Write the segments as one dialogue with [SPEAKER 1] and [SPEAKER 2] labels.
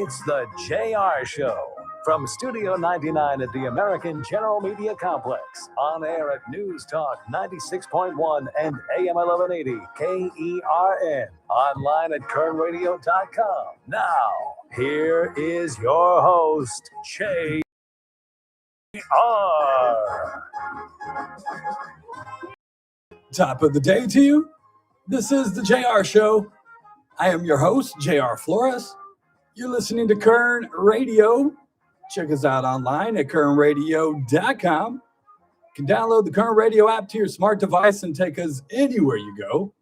[SPEAKER 1] It's the JR Show from Studio 99 at the American General Media Complex. On air at News Talk 96.1 and AM 1180 KERN. Online at kernradio.com. Now, here is your host, JR.
[SPEAKER 2] Top of the day to you. This is the JR Show. I am your host, JR Flores. You're listening to Kern Radio. Check us out online at kernradio.com. You can download the Kern Radio app to your smart device and take us anywhere you go.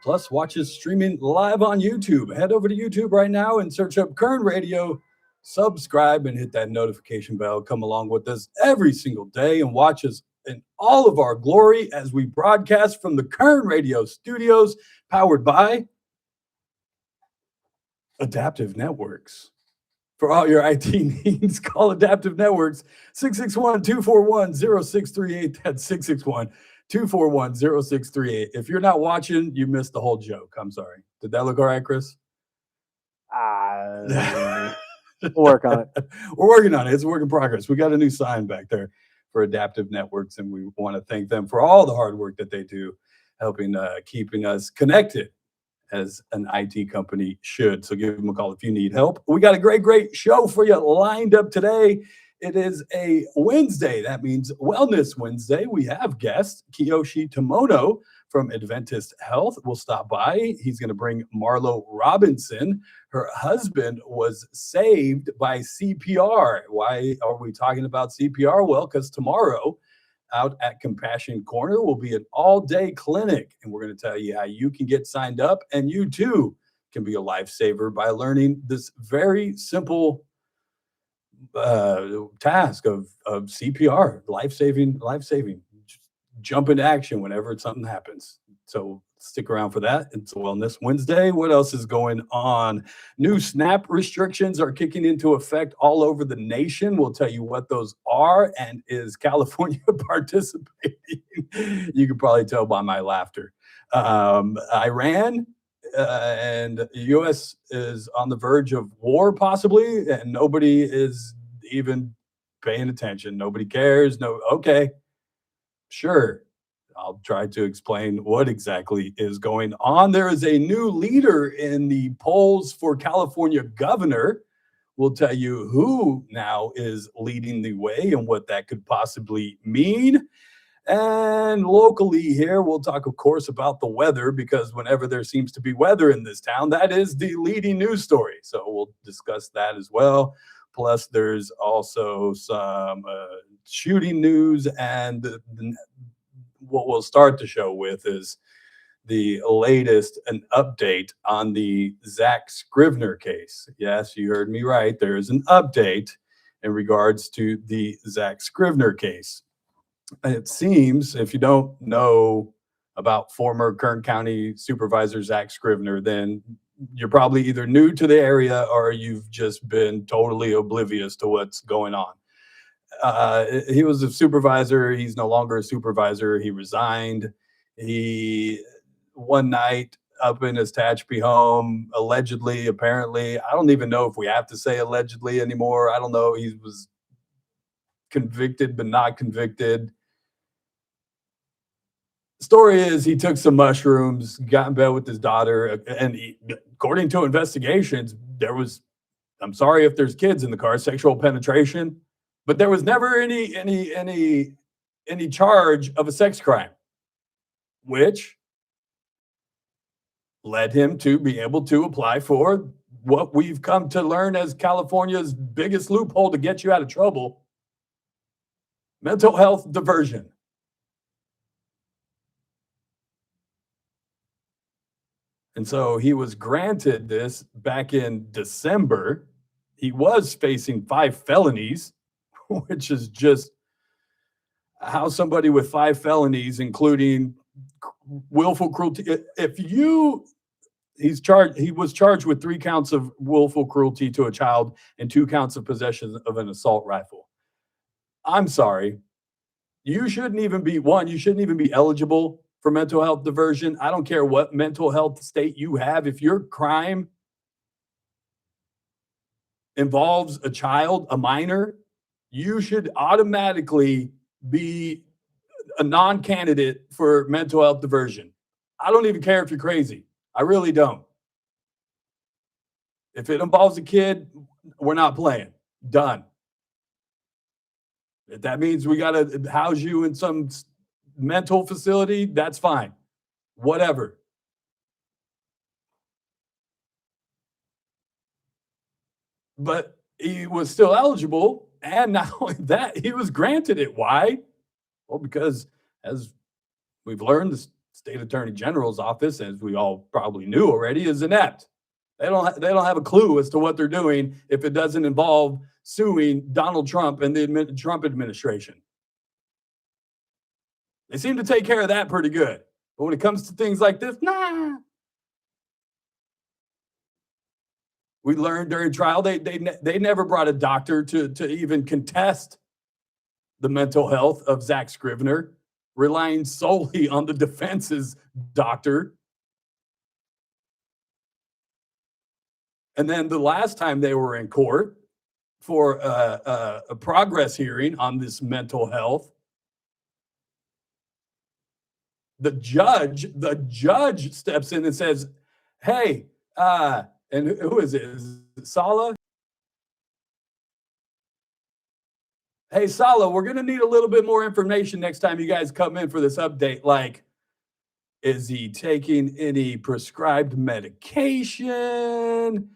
[SPEAKER 2] Plus, watch us streaming live on YouTube. Head over to YouTube right now and search up Kern Radio. Subscribe and hit that notification bell. Come along with us every single day and watch us in all of our glory as we broadcast from the Kern Radio studios, powered by Adaptive Networks. For all your IT needs, call Adaptive Networks, 661-241-0638. That's 661-241-0638. If you're not watching, you missed the whole joke. I'm sorry. Did that look all right, Chris?
[SPEAKER 3] We'll work on it.
[SPEAKER 2] We're working on it. It's a work in progress. We got a new sign back there for Adaptive Networks, and we want to thank them for all the hard work that they do, helping keeping us connected as an IT company should. So give them a call if you need help. We got a great show for you lined up today. It is a Wednesday. That means Wellness Wednesday. We have guest Kiyoshi Tomono from Adventist Health will stop by. He's going to bring Marlo Robinson. Her husband was saved by CPR. Why are we talking about CPR? Well, because tomorrow out at Compassion Corner will be an all-day clinic, and we're going to tell you how you can get signed up, and you too can be a lifesaver by learning this very simple task of CPR, life-saving. Just jump into action whenever something happens. So stick around for that. It's a Wellness Wednesday. What else is going on? New SNAP restrictions are kicking into effect all over the nation. We'll tell you what those are, and is California participating? You can probably tell by my laughter. Iran and the U.S. is on the verge of war, possibly, and nobody is even paying attention. Nobody cares. Okay, sure. I'll try to explain what exactly is going on. There is a new leader in the polls for California governor. We'll tell you who now is leading the way and what that could possibly mean. And locally here, we'll talk, of course, about the weather, because whenever there seems to be weather in this town, that is the leading news story. So we'll discuss that as well. Plus, there's also some shooting news, and what we'll start the show with is the latest, an update on the Zack Scrivner case. Yes, you heard me right. There is an update in regards to the Zack Scrivner case. And it seems, if you don't know about former Kern County Supervisor Zack Scrivner, then you're probably either new to the area or you've just been totally oblivious to what's going on. He was a supervisor. He's no longer a supervisor. He resigned. He, one night up in his Tehachapi home, apparently, I don't even know if we have to say allegedly anymore. I don't know. He was convicted, but not convicted. The story is he took some mushrooms, got in bed with his daughter, and according to investigations, there was, I'm sorry if there's kids in the car, sexual penetration. But there was never any charge of a sex crime, which led him to be able to apply for what we've come to learn as California's biggest loophole to get you out of trouble: mental health diversion. And so he was granted this back in December. He was facing 5 felonies. Which is just how somebody with 5 felonies, including willful cruelty. He was charged with 3 counts of willful cruelty to a child and 2 counts of possession of an assault rifle. I'm sorry. You shouldn't even be eligible for mental health diversion. I don't care what mental health state you have. If your crime involves a child, a minor, you should automatically be a non-candidate for mental health diversion. I don't even care if you're crazy. I really don't. If it involves a kid, we're not playing. Done. If that means we got to house you in some mental facility, that's fine. Whatever. But he was still eligible. And not only that, he was granted it. Why? Well, because as we've learned, the state attorney general's office, as we all probably knew already, is inept. They don't have a clue as to what they're doing if it doesn't involve suing Donald Trump and the Trump administration. They seem to take care of that pretty good. But when it comes to things like this, nah. We learned during trial they never brought a doctor to even contest the mental health of Zack Scrivner, relying solely on the defense's doctor. And then the last time they were in court for a progress hearing on this mental health, the judge steps in and says, hey, and who is it? Is it Sala? Hey, Sala, we're going to need a little bit more information next time you guys come in for this update. Like, is he taking any prescribed medication?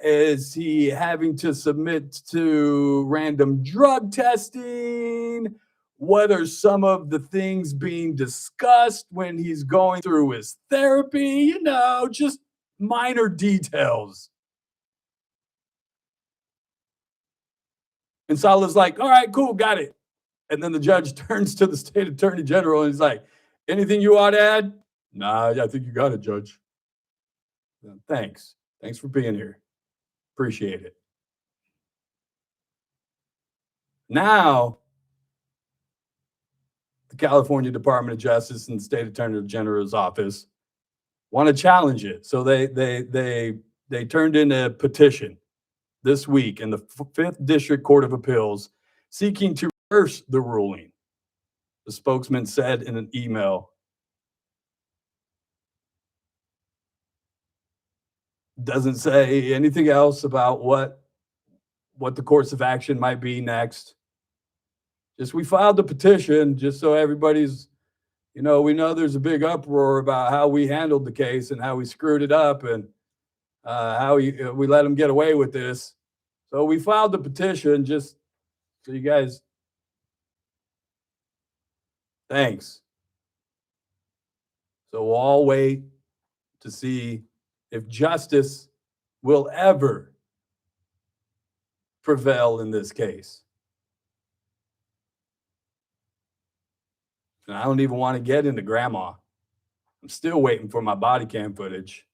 [SPEAKER 2] Is he having to submit to random drug testing? What are some of the things being discussed when he's going through his therapy? You know, just minor details. And Sala's like, all right, cool, got it. And then the judge turns to the state attorney general and he's like, anything you want to add? Nah, I think you got it, Judge. Thanks. Thanks for being here. Appreciate it. Now, the California Department of Justice and the State Attorney General's office want to challenge it. So they turned in a petition this week in the 5th District Court of Appeals seeking to reverse the ruling. The spokesman said in an email, doesn't say anything else about what the course of action might be next. Just we filed the petition just so everybody's, we know there's a big uproar about how we handled the case and how we screwed it up and how we let them get away with this. So we filed the petition just so you guys, thanks. So we'll all wait to see if justice will ever prevail in this case. And I don't even want to get into grandma. I'm still waiting for my body cam footage.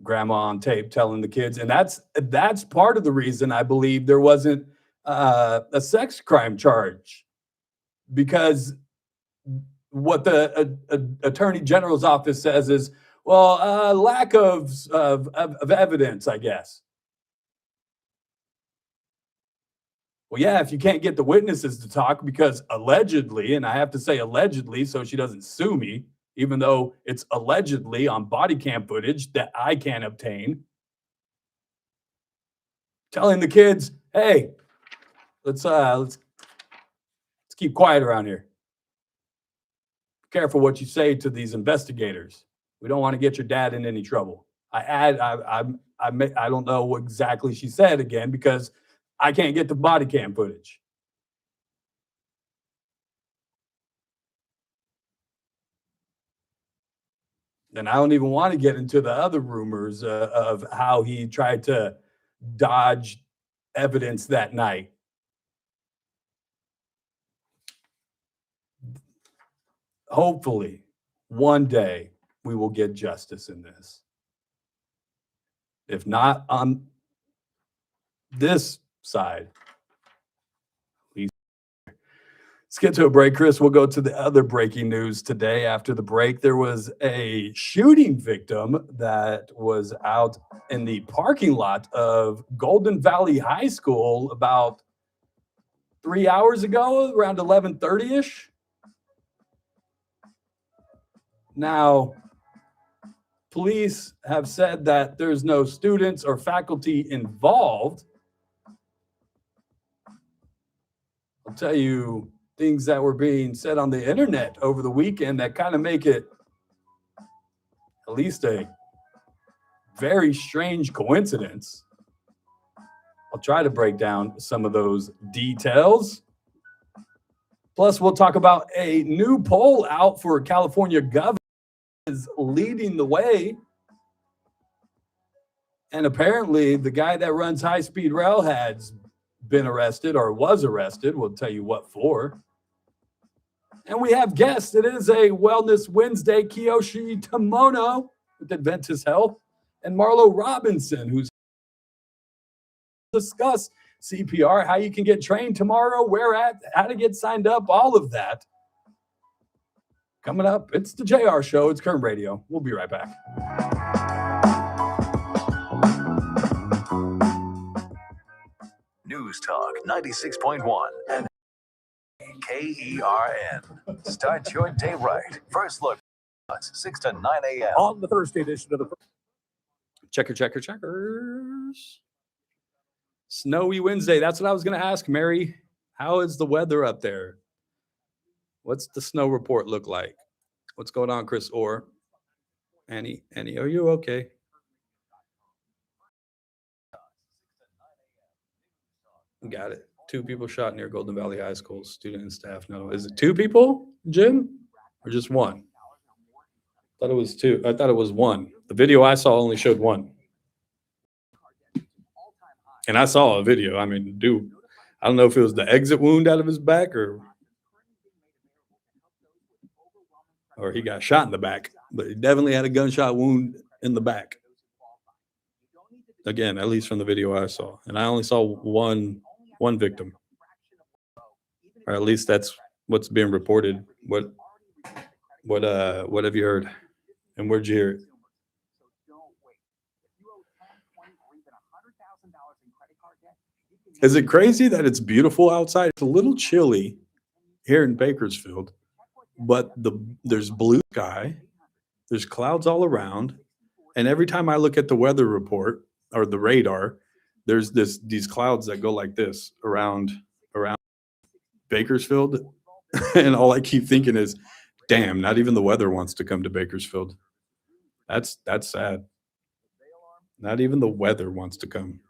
[SPEAKER 2] Grandma on tape telling the kids. And that's part of the reason I believe there wasn't a sex crime charge. Because what the Attorney General's office says is, well, lack of evidence, I guess. Well, yeah, if you can't get the witnesses to talk because allegedly, and I have to say allegedly so she doesn't sue me, even though it's allegedly on body cam footage that I can't obtain, telling the kids, hey, let's keep quiet around here. Be careful what you say to these investigators. We don't want to get your dad in any trouble. I don't know what exactly she said again because I can't get the body cam footage. And I don't even want to get into the other rumors of how he tried to dodge evidence that night. Hopefully, one day we will get justice in this. If not on this side. Let's get to a break, Chris. We'll go to the other breaking news today. After the break, there was a shooting victim that was out in the parking lot of Golden Valley High School about 3 hours ago, around 11:30-ish. Now, police have said that there's no students or faculty involved. I'll tell you things that were being said on the internet over the weekend that kind of make it at least a very strange coincidence. I'll try to break down some of those details. Plus, we'll talk about a new poll out for California governor is leading the way. And apparently, the guy that runs high-speed rail has been arrested or was arrested. We'll tell you what for. And we have guests. It is a Wellness Wednesday. Kiyoshi Tomono with Adventist Health and Marlo Robinson, who's discuss CPR, how you can get trained tomorrow, where at, how to get signed up, all of that. Coming up, it's the JR Show. It's Kern Radio. We'll be right back.
[SPEAKER 1] News Talk 96.1 and KERN. Start your day right. First look, 6 to 9 a.m.
[SPEAKER 4] On the Thursday edition of the
[SPEAKER 2] Checkers. Snowy Wednesday. That's what I was going to ask, Mary. How is the weather up there? What's the snow report look like? What's going on, Chris Orr? Annie, are you okay? Got it. 2 people shot near Golden Valley High School, student and staff. No, is it 2 people, Jim, or just 1? Thought it was 2. I thought it was 1. The video I saw only showed 1. And I saw a video. I mean, dude, I don't know if it was the exit wound out of his back or he got shot in the back, but he definitely had a gunshot wound in the back. Again, at least from the video I saw. And I only saw one victim. Or at least that's what's being reported. What have you heard? And where'd you hear it? Is it crazy that it's beautiful outside? It's a little chilly here in Bakersfield, but there's blue sky, there's clouds all around, and every time I look at the weather report or the radar, there's these clouds that go like this around Bakersfield, and all I keep thinking is, damn, not even the weather wants to come to Bakersfield. That's sad. Not even the weather wants to come.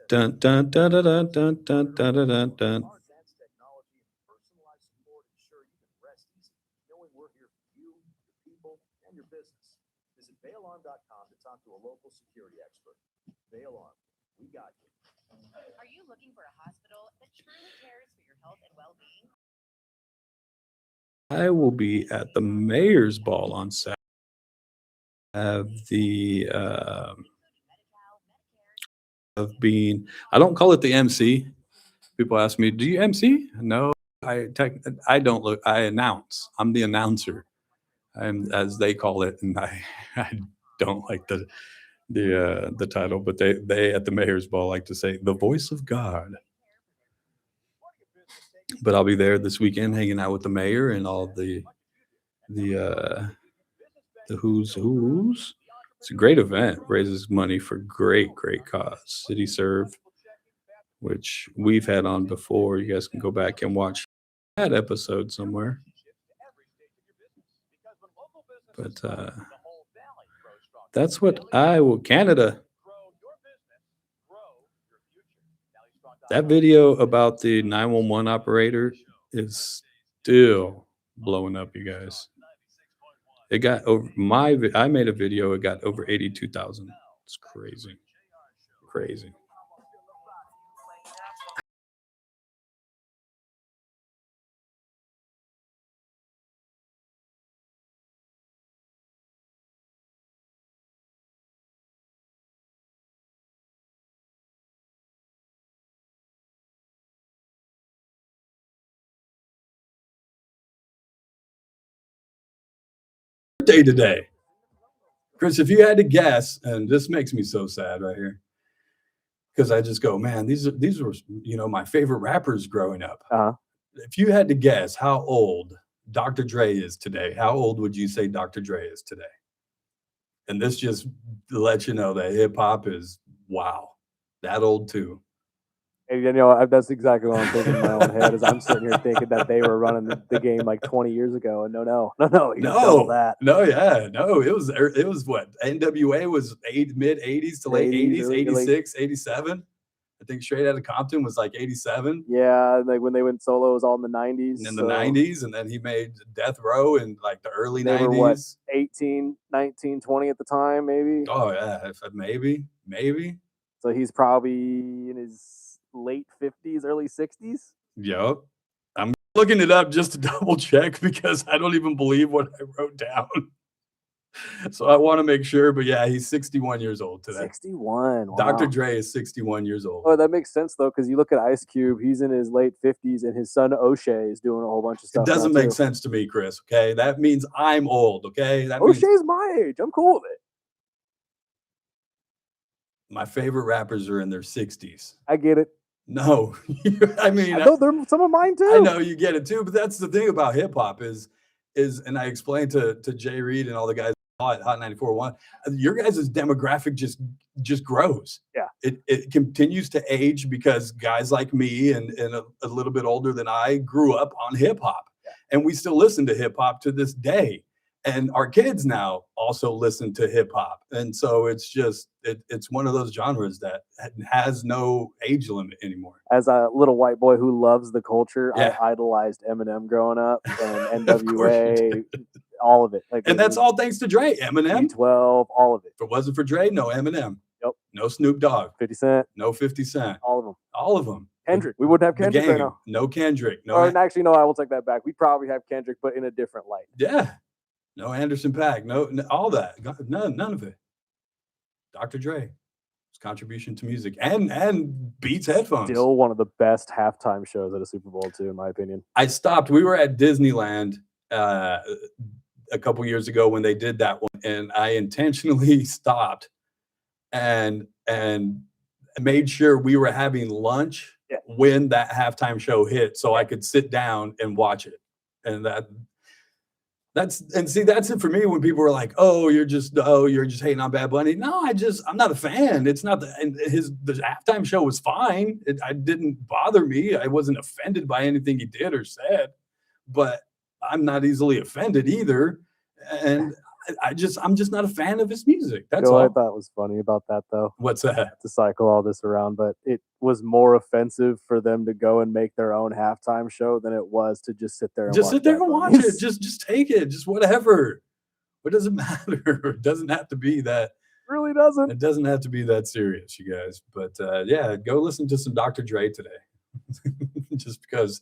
[SPEAKER 2] Dun, dun, dun, dun, dun, dun, dun, dun, dun, dun.
[SPEAKER 4] Visit Bayalarm.com to talk to a local security expert. Bayalarm, we got you.
[SPEAKER 5] Are you looking for a hospital that truly cares for your health and well-being?
[SPEAKER 2] I will be at the Mayor's Ball on Saturday. Have the of being, I don't call it the MC. People ask me, do you MC? No, I don't look, I announce. I'm the announcer. I'm, as they call it, and I don't like the title, but they at the Mayor's Ball like to say the voice of God. But I'll be there this weekend hanging out with the mayor and all the who's. It's a great event, raises money for great cause. City Serve, which we've had on before. You guys can go back and watch that episode somewhere. But that's what Canada. That video about the 911 operator is still blowing up, you guys. It got over I made a video, it got over 82,000. It's crazy. birthday today. Chris, if you had to guess, and this makes me so sad right here, because I just go, man, these were my favorite rappers growing up.
[SPEAKER 3] Uh-huh.
[SPEAKER 2] If you had to guess how old Dr. Dre is today, how old would you say Dr. Dre is today? And this just lets you know that hip hop is that old too.
[SPEAKER 3] And that's exactly what I'm thinking in my own head. Is I'm sitting here thinking that they were running the game like 20 years ago, and no, he's double that.
[SPEAKER 2] It was what NWA was mid 80s to late 80s, 86, 87. I think Straight Outta Compton was like 87.
[SPEAKER 3] Yeah, like when they went solo, it was all in the 90s.
[SPEAKER 2] In the 90s, and then he made Death Row in like the early 90s.
[SPEAKER 3] Were what, 18, 19, 20 at the time, maybe?
[SPEAKER 2] Oh, yeah, maybe.
[SPEAKER 3] So he's probably in his late 50s, early 60s?
[SPEAKER 2] Yep. I'm looking it up just to double check because I don't even believe what I wrote down. So I want to make sure, but yeah, he's 61 years old today.
[SPEAKER 3] 61. Wow.
[SPEAKER 2] Dr. Dre is 61 years old.
[SPEAKER 3] Oh, that makes sense though, because you look at Ice Cube, he's in his late 50s, and his son O'Shea is doing a whole bunch of stuff.
[SPEAKER 2] It doesn't make sense to me, Chris. Okay, that means I'm old. Okay,
[SPEAKER 3] O'Shea's my age. I'm cool with it.
[SPEAKER 2] My favorite rappers are in their 60s.
[SPEAKER 3] I get it.
[SPEAKER 2] No, I mean,
[SPEAKER 3] I know they're some of mine too.
[SPEAKER 2] I know you get it too, but that's the thing about hip hop is, and I explained to Jay Reed and all the guys at Hot 94.1, your guys' demographic just grows.
[SPEAKER 3] Yeah,
[SPEAKER 2] it continues to age because guys like me and a little bit older than I grew up on hip hop, and we still listen to hip hop to this day. And our kids now also listen to hip hop. And so it's just, it's one of those genres that has no age limit anymore.
[SPEAKER 3] As a little white boy who loves the culture, I idolized Eminem growing up and NWA, all of it.
[SPEAKER 2] And that's all thanks to Dre, Eminem.
[SPEAKER 3] 12, all of it.
[SPEAKER 2] If it wasn't for Dre, no Eminem.
[SPEAKER 3] Yep.
[SPEAKER 2] No Snoop Dogg.
[SPEAKER 3] 50 Cent.
[SPEAKER 2] No 50 Cent.
[SPEAKER 3] All of them.
[SPEAKER 2] All of them.
[SPEAKER 3] Kendrick. We wouldn't have Kendrick right now.
[SPEAKER 2] No Kendrick. No.
[SPEAKER 3] Actually, no, I will take that back. We'd probably have Kendrick, but in a different light.
[SPEAKER 2] Yeah. No Anderson .Paak, no all that, none of it. Dr. Dre, his contribution to music and Beats headphones.
[SPEAKER 3] Still one of the best halftime shows at a Super Bowl too, in my opinion.
[SPEAKER 2] I stopped. We were at Disneyland a couple years ago when they did that one, and I intentionally stopped and made sure we were having lunch when that halftime show hit, so I could sit down and watch it, and that's it for me when people are like, you're just hating on Bad Bunny. No, I'm not a fan. It's not the halftime show was fine. It didn't bother me. I wasn't offended by anything he did or said, but I'm not easily offended either. And I'm just not a fan of his music. That's all.
[SPEAKER 3] I thought was funny about that though.
[SPEAKER 2] What's that?
[SPEAKER 3] To cycle all this around, but it was more offensive for them to go and make their own halftime show than it was to just sit there and watch
[SPEAKER 2] it. Just take it. Just whatever. What does it matter? It doesn't have to be that.
[SPEAKER 3] It really doesn't.
[SPEAKER 2] It doesn't have to be that serious, you guys. But go listen to some Dr. Dre today, just because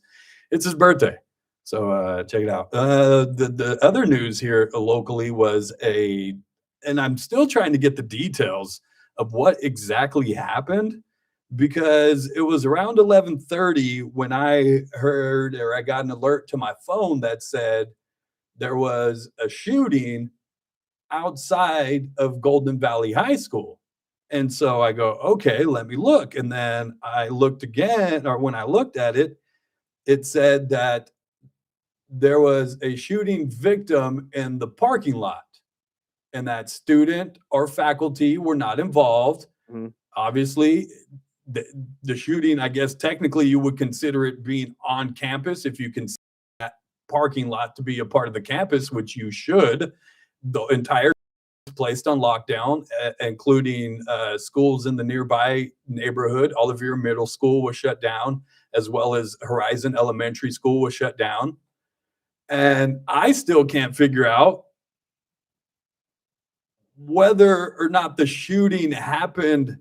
[SPEAKER 2] it's his birthday. So check it out. The other news here locally was and I'm still trying to get the details of what exactly happened, because it was around 11:30 when I heard, or I got an alert to my phone that said there was a shooting outside of Golden Valley High School. And so I go, okay, let me look. And then I looked again, or when I looked at it, it said that there was a shooting victim in the parking lot, and that student or faculty were not involved.
[SPEAKER 3] Mm-hmm.
[SPEAKER 2] Obviously, the shooting, I guess technically you would consider it being on campus if you consider that parking lot to be a part of the campus, which you should. The entire placed on lockdown, including schools in the nearby neighborhood. Olivier Middle School was shut down, as well as Horizon Elementary School was shut down. And I still can't figure out whether or not the shooting happened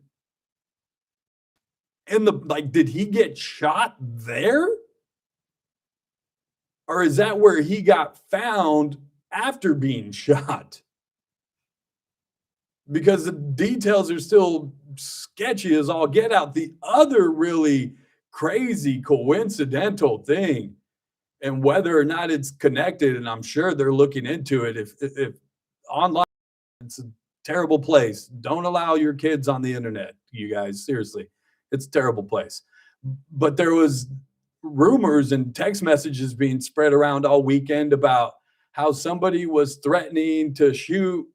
[SPEAKER 2] did he get shot there? Or is that where he got found after being shot? Because the details are still sketchy as all get out. The other really crazy coincidental thing, and whether or not it's connected, and I'm sure they're looking into it, if online. It's a terrible place. Don't allow your kids on the internet, you guys. Seriously, it's a terrible place. But there was rumors and text messages being spread around all weekend about how somebody was threatening to shoot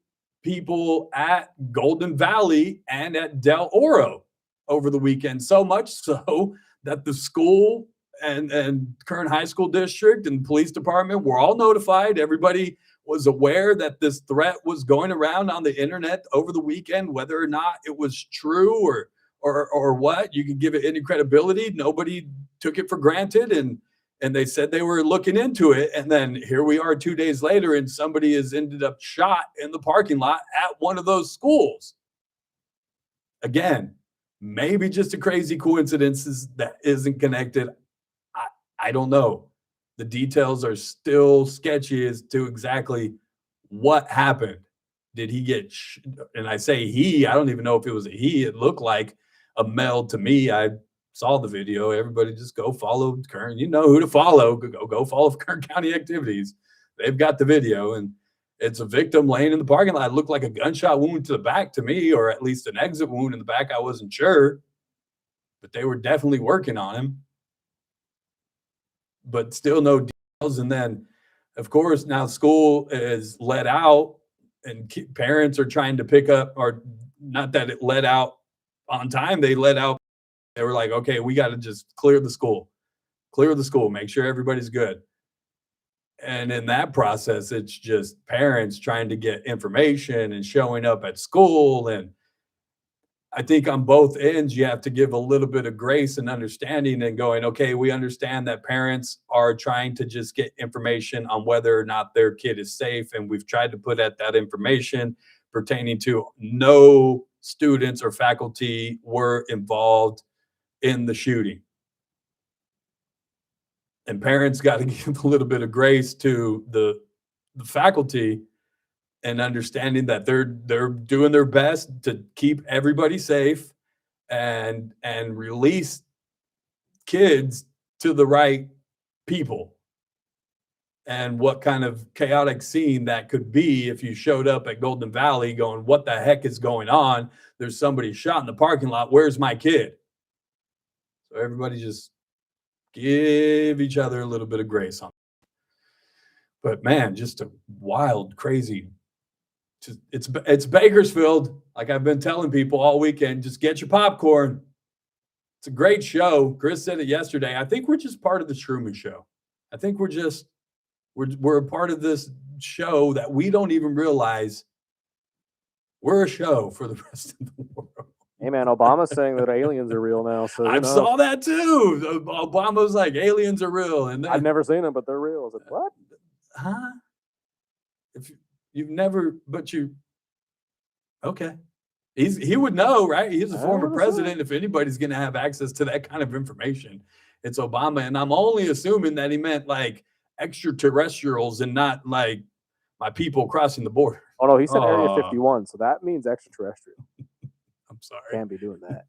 [SPEAKER 2] people at Golden Valley and at Del Oro over the weekend. So much so that the school and Kern High School District and police department were all notified. Everybody was aware that this threat was going around on the internet over the weekend, whether or not it was true or what. You can give it any credibility. Nobody took it for granted, and they said they were looking into it. And then here we are 2 days later, and somebody has ended up shot in the parking lot at one of those schools. Again, maybe just a crazy coincidence that isn't connected. I don't know. The details are still sketchy as to exactly what happened. Did he get, and I say he, I don't even know if it was a he. It looked like a male to me. I saw the video. Everybody just go follow Kern. You know who to follow. Go follow Kern County Activities. They've got the video, and it's a victim laying in the parking lot. It looked like a gunshot wound to the back to me, or at least an exit wound in the back. I wasn't sure, but they were definitely working on him. But still no details. And then, of course, now school is let out, and parents are trying to pick up, or not that it let out on time. They let out. They were like, okay, we got to just clear the school, make sure everybody's good. And in that process, it's just parents trying to get information and showing up at school. And I think on both ends, you have to give a little bit of grace and understanding and going, okay, we understand that parents are trying to just get information on whether or not their kid is safe. And we've tried to put out that information pertaining to no students or faculty were involved in the shooting. And parents got to give a little bit of grace to the faculty and understanding that they're doing their best to keep everybody safe and release kids to the right people. And what kind of chaotic scene that could be if you showed up at Golden Valley going, what the heck is going on? There's somebody shot in the parking lot. Where's my kid? So everybody just give each other a little bit of grace on it. But man, just a wild, crazy. It's Bakersfield. Like I've been telling people all weekend, just get your popcorn. It's a great show. Chris said it yesterday. I think we're just part of the Truman Show. I think we're a part of this show that we don't even realize we're a show for the rest of the world.
[SPEAKER 3] Hey man, Obama's saying that aliens are real now. So
[SPEAKER 2] I saw that too. Obama was like, aliens are real, and then,
[SPEAKER 3] I've never seen them, but they're real. I was like, what?
[SPEAKER 2] Huh? If you've never, but you, okay. He would know, right? He's a former president. If anybody's going to have access to that kind of information, it's Obama. And I'm only assuming that he meant like extraterrestrials and not like my people crossing the border.
[SPEAKER 3] Oh no, he said Area 51, so that means extraterrestrial.
[SPEAKER 2] I'm sorry.
[SPEAKER 3] Can't be doing that.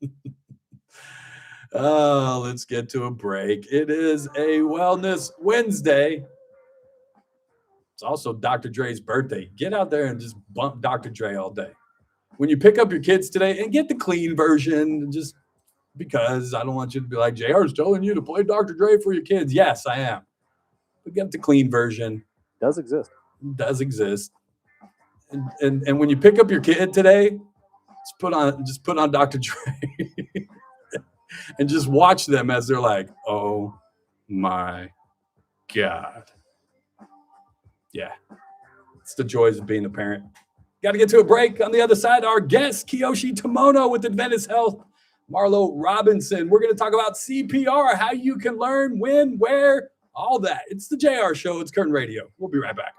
[SPEAKER 2] Let's get to a break. It is a Wellness Wednesday. It's also Dr. Dre's birthday. Get out there and just bump Dr. Dre all day. When you pick up your kids today, and get the clean version, just because I don't want you to be like, JR's telling you to play Dr. Dre for your kids. Yes, I am. But get the clean version.
[SPEAKER 3] Does exist.
[SPEAKER 2] And when you pick up your kid today, just put on Dr. Dre and just watch them as they're like, oh my God. Yeah. It's the joys of being a parent. Got to get to a break. On the other side, our guest, Kiyoshi Tomono with Adventist Health, Marlo Robinson. We're going to talk about CPR, how you can learn, when, where, all that. It's the JR Show. It's Kern Radio. We'll be right back.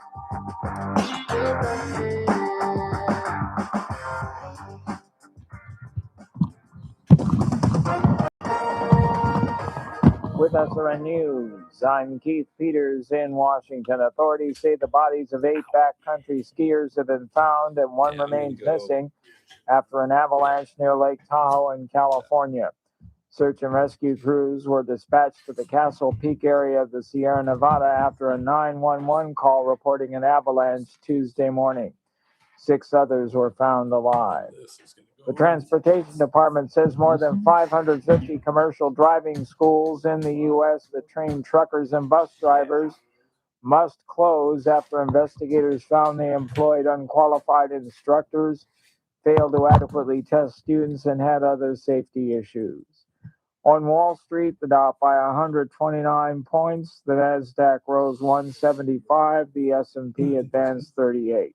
[SPEAKER 6] With SRN News, I'm Keith Peters in Washington. Authorities say the bodies of 8 backcountry skiers have been found and one remains missing after an avalanche near Lake Tahoe in California. Search and rescue crews were dispatched to the Castle Peak area of the Sierra Nevada after a 911 call reporting an avalanche Tuesday morning. 6 others were found alive. The Transportation Department says more than 550 commercial driving schools in the U.S. that train truckers and bus drivers must close after investigators found they employed unqualified instructors, failed to adequately test students, and had other safety issues. On Wall Street, the Dow by 129 points, the Nasdaq rose 175, the S&P advanced 38.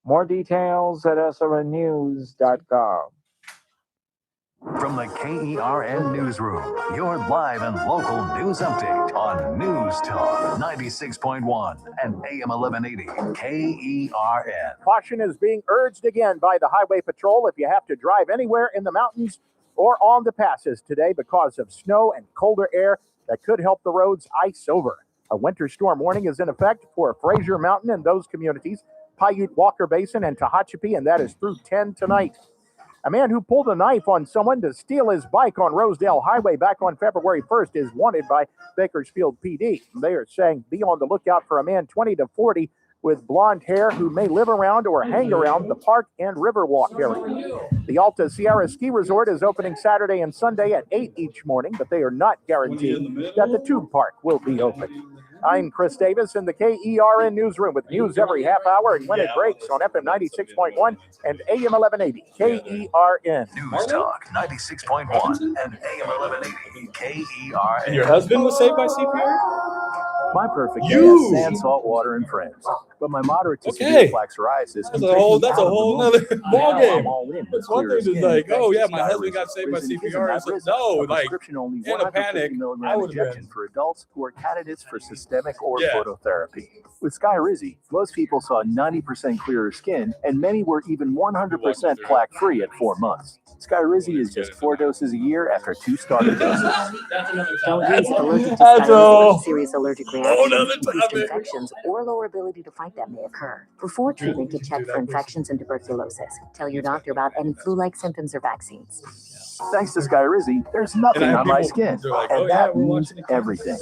[SPEAKER 6] More details at SRNnews.com.
[SPEAKER 1] From the KERN Newsroom, your live and local news update on News Talk 96.1 and AM 1180 KERN.
[SPEAKER 4] Caution is being urged again by the Highway Patrol if you have to drive anywhere in the mountains or on the passes today because of snow and colder air that could help the roads ice over. A winter storm warning is in effect for Fraser Mountain and those communities, Paiute Walker Basin and Tehachapi, and that is through 10 tonight. A man who pulled a knife on someone to steal his bike on Rosedale Highway back on February 1st is wanted by Bakersfield PD. They are saying be on the lookout for a man 20 to 40 with blonde hair who may live around or hang around the park and Riverwalk area. The Alta Sierra Ski Resort is opening Saturday and Sunday at 8 each morning, but they are not guaranteeing that the Tube Park will be open. I'm Chris Davis in the KERN Newsroom with news every half hour and when it breaks on FM 96.1 and AM 1180 KERN.
[SPEAKER 1] News Talk 96.1 and AM 1180 KERN.
[SPEAKER 2] And your husband was saved by CPR?
[SPEAKER 4] My perfect day
[SPEAKER 2] You.
[SPEAKER 4] is sand, salt water, and friends. But my moderate to
[SPEAKER 2] Okay.
[SPEAKER 4] severe plaque psoriasis.
[SPEAKER 2] That's a whole nother ball game. It's one thing to like, oh yeah, my husband got saved by CPR. It's like, no, like in a panic, I would have been.
[SPEAKER 4] For adults who are candidates for systemic or
[SPEAKER 2] Yeah.
[SPEAKER 4] phototherapy. With Skyrizi, most people saw 90% clearer skin, and many were even 100% plaque-free at 4 months. Skyrizi is just 4 doses a year after 2 starter doses.
[SPEAKER 5] Don't use allergic to
[SPEAKER 2] That's all.
[SPEAKER 5] serious allergic
[SPEAKER 2] Another
[SPEAKER 5] reactions, increased
[SPEAKER 2] topic.
[SPEAKER 5] infections, or lower ability to fight them may occur. Before treatment, get checked for infections and tuberculosis. Tell your doctor about any flu-like symptoms or vaccines.
[SPEAKER 4] Thanks to Skyrizi, there's nothing
[SPEAKER 2] And I have
[SPEAKER 4] on my
[SPEAKER 2] people-
[SPEAKER 4] skin,
[SPEAKER 2] they're like,
[SPEAKER 4] and
[SPEAKER 2] oh, yeah,
[SPEAKER 4] that
[SPEAKER 2] we're
[SPEAKER 4] means
[SPEAKER 2] watching it.
[SPEAKER 4] everything.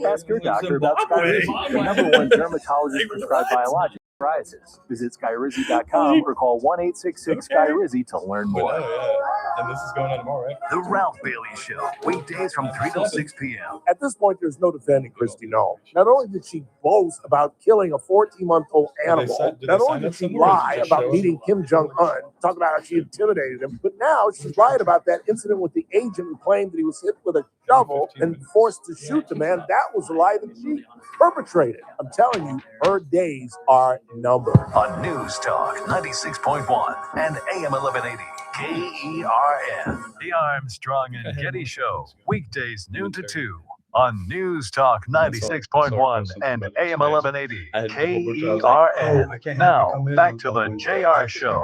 [SPEAKER 4] Ask your doctor about
[SPEAKER 2] Zimbabwe.
[SPEAKER 4] Skyrizi, the #1 dermatologist prescribed biologic for psoriasis. Visit Skyrizi.com or call 1-866-SKYRIZI to learn more.
[SPEAKER 2] Oh, yeah. And this is going on tomorrow, right?
[SPEAKER 1] The Ralph Bailey Show, weekdays from 3 till 6 p.m.
[SPEAKER 7] At this point, there's no defending Christy Knoll. Not only did she boast about killing a 14-month-old animal,
[SPEAKER 2] did
[SPEAKER 7] not
[SPEAKER 2] they
[SPEAKER 7] only
[SPEAKER 2] sign
[SPEAKER 7] did
[SPEAKER 2] up
[SPEAKER 7] she
[SPEAKER 2] somewhere or
[SPEAKER 7] lie
[SPEAKER 2] did they
[SPEAKER 7] about
[SPEAKER 2] show
[SPEAKER 7] meeting Kim Jong-un, talk about how she intimidated him, but now she's lied about that incident with the agent who claimed that he was hit with a shovel and forced to shoot the man. That was a lie that she perpetrated. I'm telling you, her days are numbered.
[SPEAKER 1] On News Talk 96.1 and AM 1180 KERN. The Armstrong and Getty Show, weekdays noon to 2 on News Talk 96.1 and AM 1180 KERN. Now, back to the JR Show.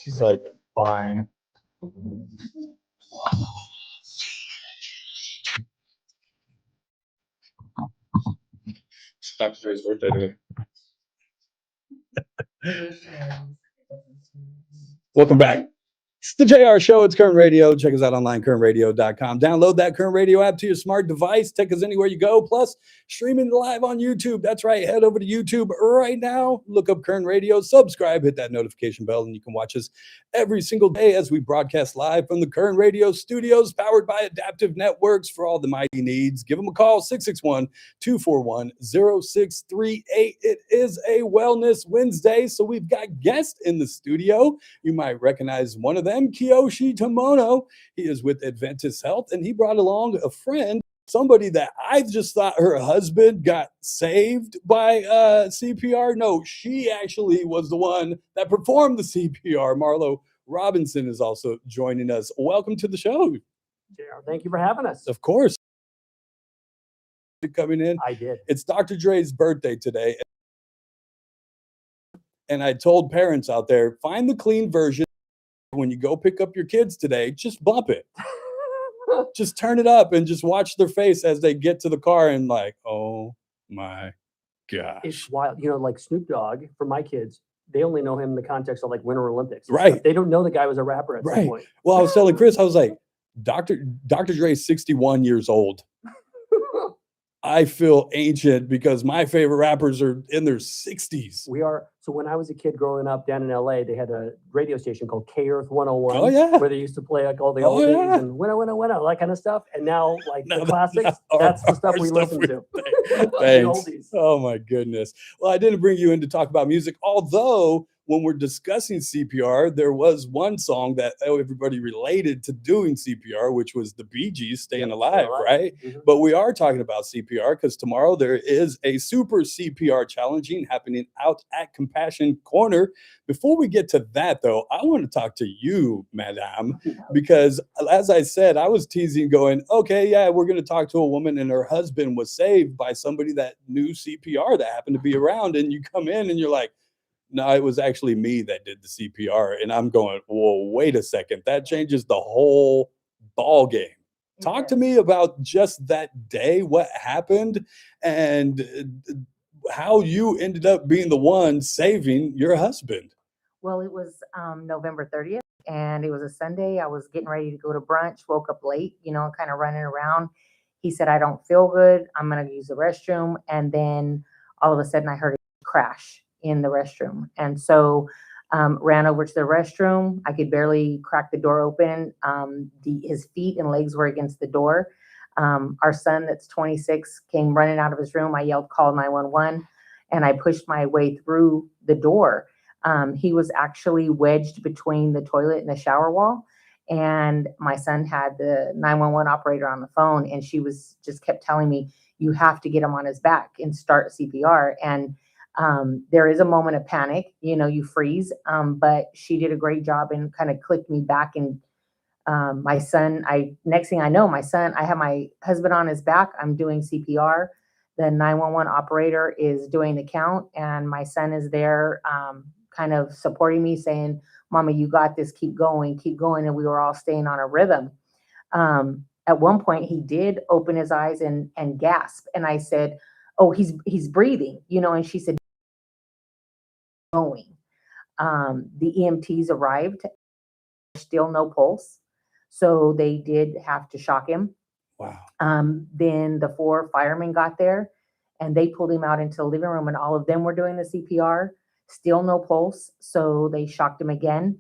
[SPEAKER 2] She's like, fine. It's Dr. Dre's birthday today. Welcome back. It's the JR Show. It's Kern Radio. Check us out online, kernradio.com. Download that Kern Radio app to your smart device. Take us anywhere you go. Plus, streaming live on YouTube. That's right. Head over to YouTube right now. Look up Kern Radio. Subscribe. Hit that notification bell, and you can watch us every single day as we broadcast live from the Kern Radio studios, powered by Adaptive Networks for all the mighty needs. Give them a call, 661-241-0638. It is a Wellness Wednesday, so we've got guests in the studio. You might recognize one of them, Kiyoshi Tomono. He is with Adventist Health, and he brought along a friend, somebody that I just thought her husband got saved by CPR. No, she actually was the one that performed the CPR. Marlo Robinson is also joining us. Welcome to the show.
[SPEAKER 8] Thank you for having us.
[SPEAKER 2] Of course. Coming in.
[SPEAKER 8] I did.
[SPEAKER 2] It's Dr. Dre's birthday today. And I told parents out there, find the clean version. When you go pick up your kids today, just bump it. Just turn it up and just watch their face as they get to the car and like, oh my gosh.
[SPEAKER 8] It's wild. You know, like Snoop Dogg, for my kids, they only know him in the context of like Winter Olympics.
[SPEAKER 2] Right.
[SPEAKER 8] They don't know the guy was a rapper at some
[SPEAKER 2] Right.
[SPEAKER 8] point.
[SPEAKER 2] Well, I was telling Chris, I was like, Dr. Dre's 61 years old. I feel ancient because my favorite rappers are in their 60s.
[SPEAKER 8] We are. So when I was a kid growing up down in LA, they had a radio station called K-Earth 101.
[SPEAKER 2] Oh, yeah.
[SPEAKER 8] Where they used to play like all the
[SPEAKER 2] Oh,
[SPEAKER 8] oldies
[SPEAKER 2] yeah.
[SPEAKER 8] and winner, all that kind of stuff. And now like
[SPEAKER 2] Now
[SPEAKER 8] the classics, that's the stuff we listen to. The
[SPEAKER 2] Thanks.
[SPEAKER 8] oldies.
[SPEAKER 2] Oh my goodness. Well, I didn't bring you in to talk about music, although when we're discussing CPR, there was one song that everybody related to doing CPR, which was the Bee Gees, Staying Alive, right?
[SPEAKER 8] Mhm.
[SPEAKER 2] But we are talking about CPR because tomorrow there is a super CPR challenging happening out at Compassion Corner. Before we get to that, though, I want to talk to you, Madame, because as I said, I was teasing going, okay, yeah, we're going to talk to a woman and her husband was saved by somebody that knew CPR that happened to be around. And you come in and you're like, no, it was actually me that did the CPR. And I'm going, whoa, wait a second. That changes the whole ball game. Talk to me about just that day, what happened, and how you ended up being the one saving your husband.
[SPEAKER 9] Well, it was November 30th, and it was a Sunday. I was getting ready to go to brunch, woke up late, kind of running around. He said, I don't feel good. I'm going to use the restroom. And then all of a sudden, I heard a crash in the restroom. And so ran over to the restroom. I could barely crack the door open. His feet and legs were against the door. Our son, that's 26, came running out of his room. I yelled, call 911, and I pushed my way through the door. He was actually wedged between the toilet and the shower wall. And my son had the 911 operator on the phone, and she was just kept telling me, you have to get him on his back and start CPR. And there is a moment of panic, you freeze. But she did a great job and kind of clicked me back. And my son, next thing I know, I have my husband on his back. I'm doing CPR. The 911 operator is doing the count, and my son is there, kind of supporting me, saying, Mama, you got this, keep going. And we were all staying on a rhythm. At one point he did open his eyes and gasp. And I said, oh, he's breathing, and she said, going. The EMTs arrived, still no pulse. So they did have to shock him.
[SPEAKER 2] Wow.
[SPEAKER 9] Then the 4 firemen got there and they pulled him out into the living room, and all of them were doing the CPR. Still no pulse. So they shocked him again.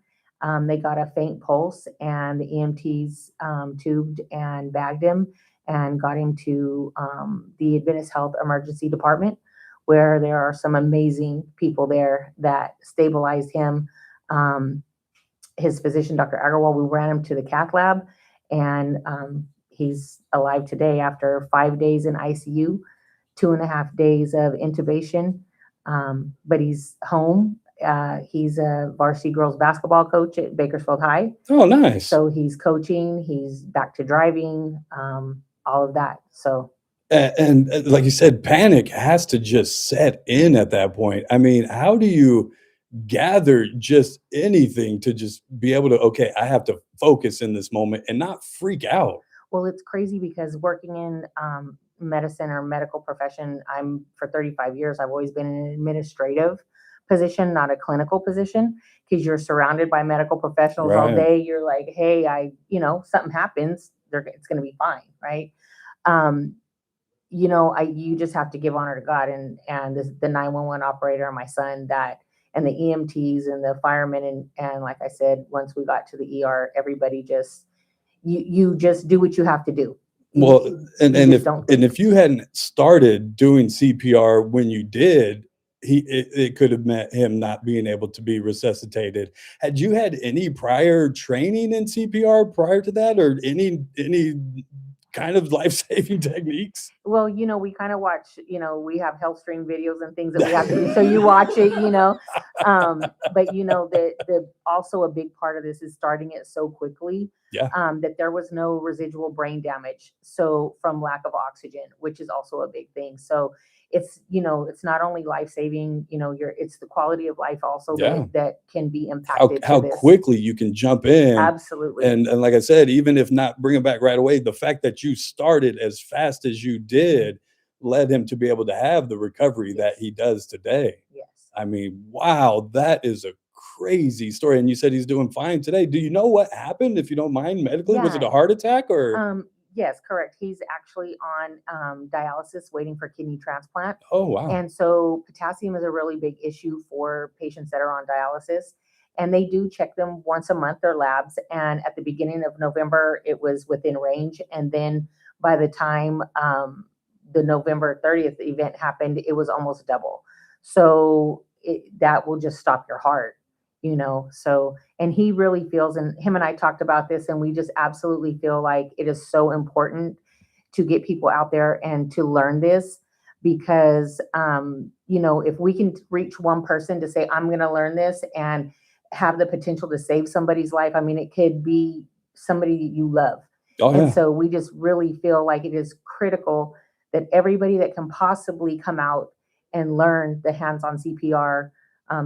[SPEAKER 9] They got a faint pulse, and the EMTs tubed and bagged him and got him to the Adventist Health Emergency Department, where there are some amazing people there that stabilized him. His physician, Dr. Agarwal, we ran him to the cath lab, and he's alive today after 5 days in ICU, 2.5 days of intubation. But he's home. He's a varsity girls basketball coach at Bakersfield High.
[SPEAKER 2] Oh, nice.
[SPEAKER 9] So he's coaching, he's back to driving, all of that. So.
[SPEAKER 2] And like you said, panic has to just set in at that point. I mean, how do you gather just anything to just be able to, okay, I have to focus in this moment and not freak out?
[SPEAKER 9] Well, it's crazy because working in medicine or medical profession, for 35 years, I've always been in an administrative position, not a clinical position, because you're surrounded by medical professionals all
[SPEAKER 2] Right.
[SPEAKER 9] day. You're like, hey, something happens, it's going to be fine, right? You just have to give honor to God and the 911 operator and my son, and the EMTs and the firemen. And like I said, once we got to the ER, everybody just, you just do what you have to do.
[SPEAKER 2] Well, and
[SPEAKER 9] just don't think.
[SPEAKER 2] if you hadn't started doing CPR when you did, it could have meant him not being able to be resuscitated. Had you had any prior training in CPR prior to that, or any kind of life-saving techniques?
[SPEAKER 9] Well, we kind of watch, we have health stream videos and things that we have to do. So you watch it, but the also a big part of this is starting it so quickly.
[SPEAKER 2] Yeah.
[SPEAKER 9] That there was no residual brain damage. So from lack of oxygen, which is also a big thing. So it's, it's not only life-saving, it's the quality of life also that can be impacted.
[SPEAKER 2] How quickly you can jump in.
[SPEAKER 9] Absolutely.
[SPEAKER 2] And like I said, even if not bring him back right away, the fact that you started as fast as you did led him to be able to have the recovery that he does today.
[SPEAKER 9] Yes.
[SPEAKER 2] I mean, wow, that is a crazy story. And you said he's doing fine today. Do you know what happened, if you don't mind, medically? Was it a heart attack or?
[SPEAKER 9] Yes, correct. He's actually on dialysis waiting for kidney transplant.
[SPEAKER 2] Oh, wow.
[SPEAKER 9] And so potassium is a really big issue for patients that are on dialysis. And they do check them once a month, their labs. And at the beginning of November, it was within range. And then by the time the November 30th event happened, it was almost double. So that will just stop your heart, you know. So, and he really feels, and him and I talked about this, and we just absolutely feel like it is so important to get people out there and to learn this, because, you know, if we can reach one person to say, I'm going to learn this and have the potential to save somebody's life, I mean, it could be somebody you love.
[SPEAKER 2] Oh, yeah.
[SPEAKER 9] And so we just really feel like it is critical that everybody that can possibly come out and learn the hands-on CPR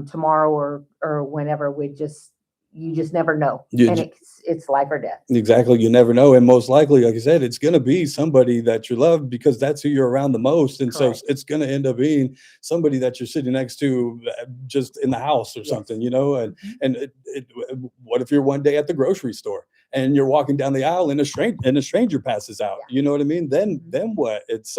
[SPEAKER 9] tomorrow or whenever, you just never know. And it's life or death.
[SPEAKER 2] Exactly. You never know. And most likely, like I said, it's going to be somebody that you love, because that's who you're around the most. And
[SPEAKER 9] Correct.
[SPEAKER 2] so it's going to end up being somebody that you're sitting next to just in the house or something, you know. And what if you're one day at the grocery store and you're walking down the aisle and a stranger passes out? You know what I mean? Then what? It's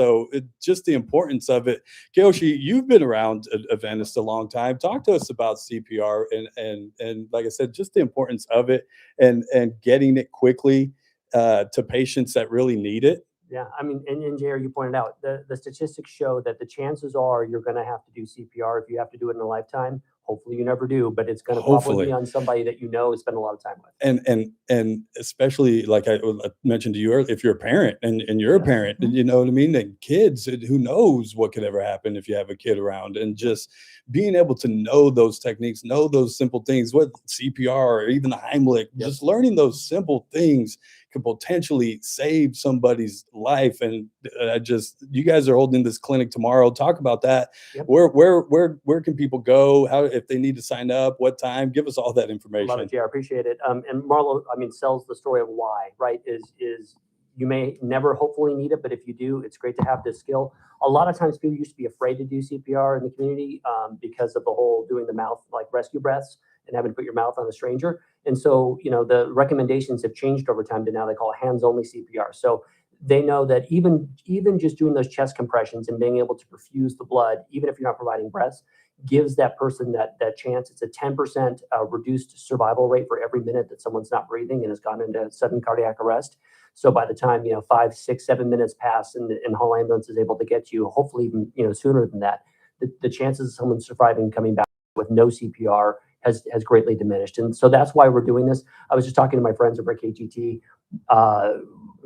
[SPEAKER 2] just the importance of it. Kiyoshi, you've been around Adventist a long time. Talk to us about CPR and like I said, just the importance of it and getting it quickly to patients that really need it.
[SPEAKER 8] Yeah, I mean, and JR, you pointed out, the statistics show that the chances are you're going to have to do CPR if you have to do it in a lifetime. Hopefully you never do, but it's going to probably be on somebody that you know spend a lot of time with.
[SPEAKER 2] And especially, like I mentioned to you earlier, if you're a parent and you're a parent, you know what I mean? And kids, who knows what could ever happen if you have a kid around, and just being able to know those techniques, know those simple things, what CPR or even the Heimlich, just learning those simple things could potentially save somebody's life. And you guys are holding this clinic tomorrow. Talk about that. Where can people go? How, if they need to sign up, what time? Give us all that information.
[SPEAKER 8] Love it, JR. Appreciate it. And Marlo, I mean, sells the story of why, right? Is you may never hopefully need it, but if you do, it's great to have this skill. A lot of times people used to be afraid to do CPR in the community because of the whole doing the mouth, like rescue breaths, and having to put your mouth on a stranger. And so, you know, the recommendations have changed over time to now they call it hands-only CPR. So they know that even just doing those chest compressions and being able to perfuse the blood, even if you're not providing breaths, gives that person that chance. It's a 10% reduced survival rate for every minute that someone's not breathing and has gone into sudden cardiac arrest. So by the time, 5, 6, 7 minutes pass and Hall ambulance is able to get you, hopefully even sooner than that, the chances of someone surviving and coming back with no CPR has greatly diminished. And so that's why we're doing this. I was just talking to my friends over at KGT,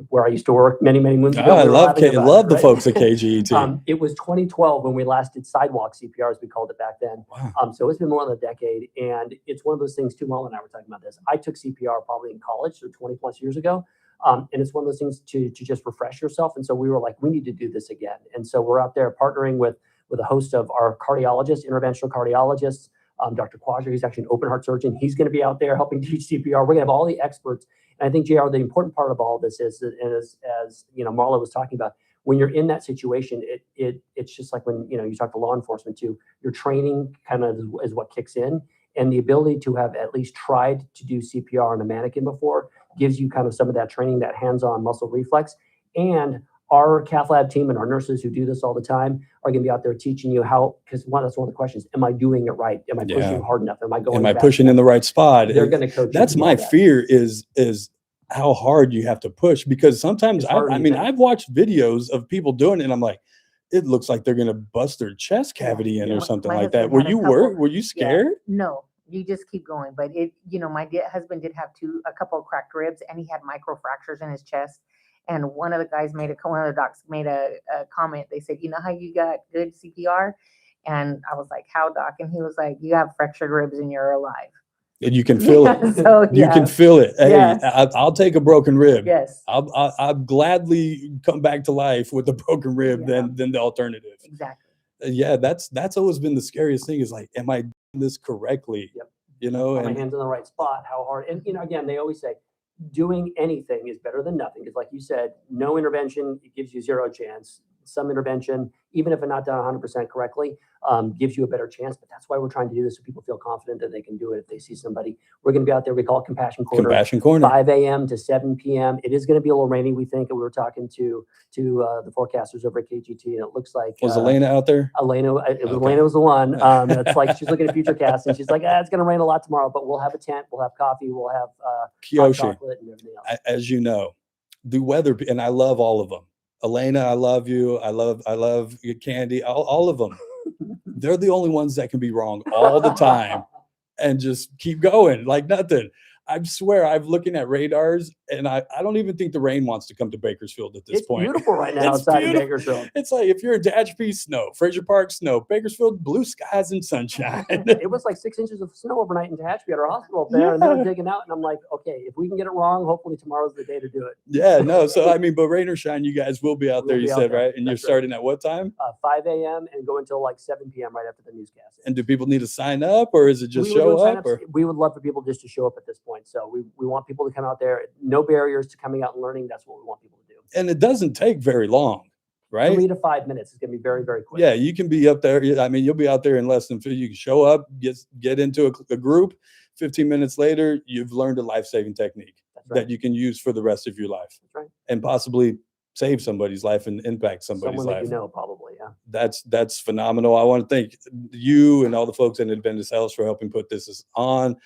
[SPEAKER 8] where I used to work many moons ago.
[SPEAKER 2] I love the folks at KGT.
[SPEAKER 8] It was 2012 when we last did sidewalk CPR, as we called it back then.
[SPEAKER 2] Wow.
[SPEAKER 8] So it's been more than a decade. And it's one of those things too, Marlo and I were talking about this. I took CPR probably in college, so 20 plus years ago. And it's one of those things to just refresh yourself. And so we were like, we need to do this again. And so we're out there partnering with a host of our cardiologists, interventional cardiologists, Dr. Quadra, he's actually an open heart surgeon. He's going to be out there helping teach CPR. We're going to have all the experts. And I think, JR, the important part of all this is, and as Marlo was talking about, when you're in that situation, it's just like when, you talk to law enforcement too, your training kind of is what kicks in. And the ability to have at least tried to do CPR on a mannequin before gives you kind of some of that training, that hands-on muscle reflex. And our cath lab team and our nurses who do this all the time are going to be out there teaching you how, because that's one of the questions. Am I doing it right? Am I pushing hard enough? Am I
[SPEAKER 2] pushing in the right spot?
[SPEAKER 8] They're going to coach you.
[SPEAKER 2] That's my fear is how hard you have to push, because sometimes I've watched videos of people doing it and I'm like, it looks like they're going to bust their chest cavity in or something like that. Were you scared?
[SPEAKER 9] Yeah, no, you just keep going. But my husband did have a couple of cracked ribs, and he had micro fractures in his chest. And one of the docs made a comment. They said, how you got good CPR? And I was like, how, doc? And he was like, you have fractured ribs and you're alive.
[SPEAKER 2] And you can feel it.
[SPEAKER 9] So,
[SPEAKER 2] you can feel it. Hey,
[SPEAKER 9] yes.
[SPEAKER 2] I'll take a broken rib.
[SPEAKER 9] Yes.
[SPEAKER 2] I'll gladly come back to life with a broken rib than the alternative.
[SPEAKER 9] Exactly.
[SPEAKER 2] Yeah, that's always been the scariest thing, is like, am I doing this correctly?
[SPEAKER 8] Yep. Are my hands in the right spot? How hard? And again, they always say, doing anything is better than nothing. Because like you said, no intervention, it gives you zero chance. some intervention, even if it's not done 100% correctly, gives you a better chance. But that's why we're trying to do this, so people feel confident that they can do it if they see somebody. We're going to be out there. We call it Compassion Corner.
[SPEAKER 2] Compassion Corner.
[SPEAKER 8] 5 a.m. to 7 p.m. It is going to be a little rainy, we think. And we were talking to the forecasters over at KGT, and it looks like
[SPEAKER 2] Was Elena out there?
[SPEAKER 8] Elena
[SPEAKER 2] Okay.
[SPEAKER 8] was the one. It's like she's looking at Futurecast, and she's like, it's going to rain a lot tomorrow, but we'll have a tent, we'll have coffee, we'll have hot
[SPEAKER 2] Kiyoshi,
[SPEAKER 8] chocolate and everything else.
[SPEAKER 2] as you know, the weather, and I love all of them. Elena, I love you. I love your Candy. All of them. They're the only ones that can be wrong all the time and just keep going like nothing. I swear, I'm looking at radars, and I don't even think the rain wants to come to Bakersfield at this
[SPEAKER 8] It's
[SPEAKER 2] point.
[SPEAKER 8] beautiful right now
[SPEAKER 2] It's
[SPEAKER 8] outside
[SPEAKER 2] beautiful.
[SPEAKER 8] of Bakersfield.
[SPEAKER 2] It's like if you're in Tehachapi, snow. Fraser Park, snow. Bakersfield, blue skies and sunshine.
[SPEAKER 8] It was like 6 inches of snow overnight in Tehachapi at our hospital up there, and they were digging out, and I'm like, okay, if we can get it wrong, hopefully tomorrow's the day to do it.
[SPEAKER 2] Yeah, no. So I mean, but rain or shine, you guys will be out there.
[SPEAKER 8] We'll
[SPEAKER 2] You
[SPEAKER 8] be out
[SPEAKER 2] said
[SPEAKER 8] there.
[SPEAKER 2] right, and you're
[SPEAKER 8] That's right.
[SPEAKER 2] starting at what time?
[SPEAKER 8] 5 a.m. and go until like 7 p.m. right after the newscast.
[SPEAKER 2] And do people need to sign up, or is it just
[SPEAKER 8] We would
[SPEAKER 2] show
[SPEAKER 8] do
[SPEAKER 2] up?
[SPEAKER 8] signups.
[SPEAKER 2] Or
[SPEAKER 8] We would love for people just to show up at this point. So we want people to come out there. No barriers to coming out and learning. That's what we want people to do.
[SPEAKER 2] and it doesn't take very long, right?
[SPEAKER 8] 3 to 5 minutes is going to be very, very quick.
[SPEAKER 2] Yeah, you can be up there. I mean, you'll be out there in less than 50. You can show up, get into a group. 15 minutes later, you've learned a life-saving technique
[SPEAKER 8] That's right.
[SPEAKER 2] that you can use for the rest of your life,
[SPEAKER 8] That's right.
[SPEAKER 2] and possibly save somebody's life and impact somebody's
[SPEAKER 8] Someone
[SPEAKER 2] life.
[SPEAKER 8] that you know, probably, yeah.
[SPEAKER 2] That's phenomenal. I want to thank you and all the folks in Adventist Health for helping put this on.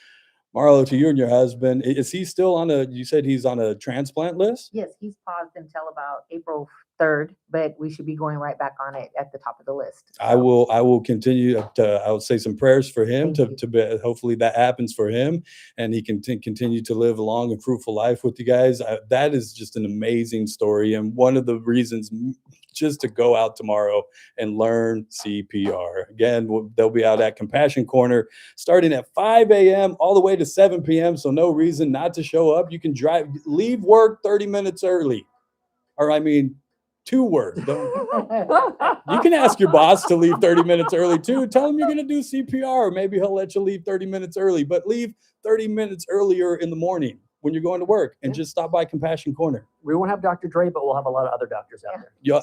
[SPEAKER 2] Marlo, to you and your husband, is he still on you said he's on a transplant list?
[SPEAKER 9] Yes, he's paused until about April 3rd, but we should be going right back on it at the top of the list.
[SPEAKER 2] I will continue to, I will say some prayers for him
[SPEAKER 9] Thank
[SPEAKER 2] to be, hopefully that happens for him and he can continue to live a long and fruitful life with you guys. That is just an amazing story. And one of the reasons just to go out tomorrow and learn CPR. Again, they'll be out at Compassion Corner starting at 5 a.m. all the way to 7 p.m. So no reason not to show up. You can leave work 30 minutes early. Or I mean, to work. You can ask your boss to leave 30 minutes early too. Tell him you're going to do CPR. Maybe he'll let you leave 30 minutes early, but leave 30 minutes earlier in the morning when you're going to work and just stop by Compassion Corner.
[SPEAKER 8] We won't have Dr. Dre, but we'll have a lot of other doctors out there.
[SPEAKER 2] Yeah.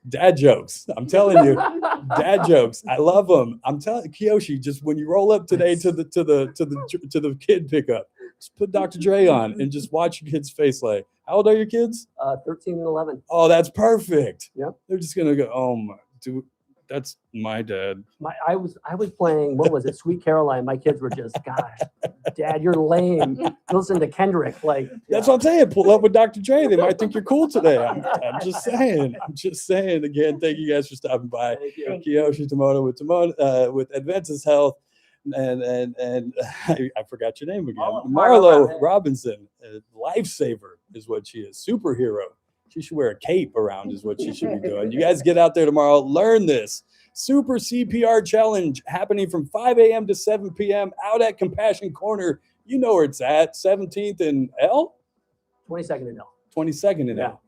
[SPEAKER 2] Dad jokes. I'm telling you, dad jokes. I love them. I'm telling Kiyoshi, just when you roll up today to the kid pickup, just put Dr. Dre on and just watch your kid's face. Like, how old are your kids?
[SPEAKER 8] 13 and 11.
[SPEAKER 2] Oh, that's perfect.
[SPEAKER 8] Yep.
[SPEAKER 2] They're just gonna go, oh my dude, that's my dad.
[SPEAKER 8] I was playing, what was it, Sweet Caroline. My kids were just, gosh, Dad, you're lame. Listen to Kendrick. Like,
[SPEAKER 2] That's what I'm saying. Pull up with Dr. Dre. They might think you're cool today. I'm just saying. I'm just saying. Again, thank you guys for stopping by.
[SPEAKER 8] Thank you.
[SPEAKER 2] Kiyoshi Tomono with Adventist Health, and I forgot your name again. Marlo Robinson, lifesaver is what she is. Superhero. She should wear a cape around is what she should be doing. You guys get out there tomorrow. Learn this. Super CPR Challenge happening from 5 a.m. to 7 p.m. out at Compassion Corner. You know where it's at. 17th and L?
[SPEAKER 8] 22nd and L.
[SPEAKER 2] 22nd and
[SPEAKER 8] Yeah.
[SPEAKER 2] L.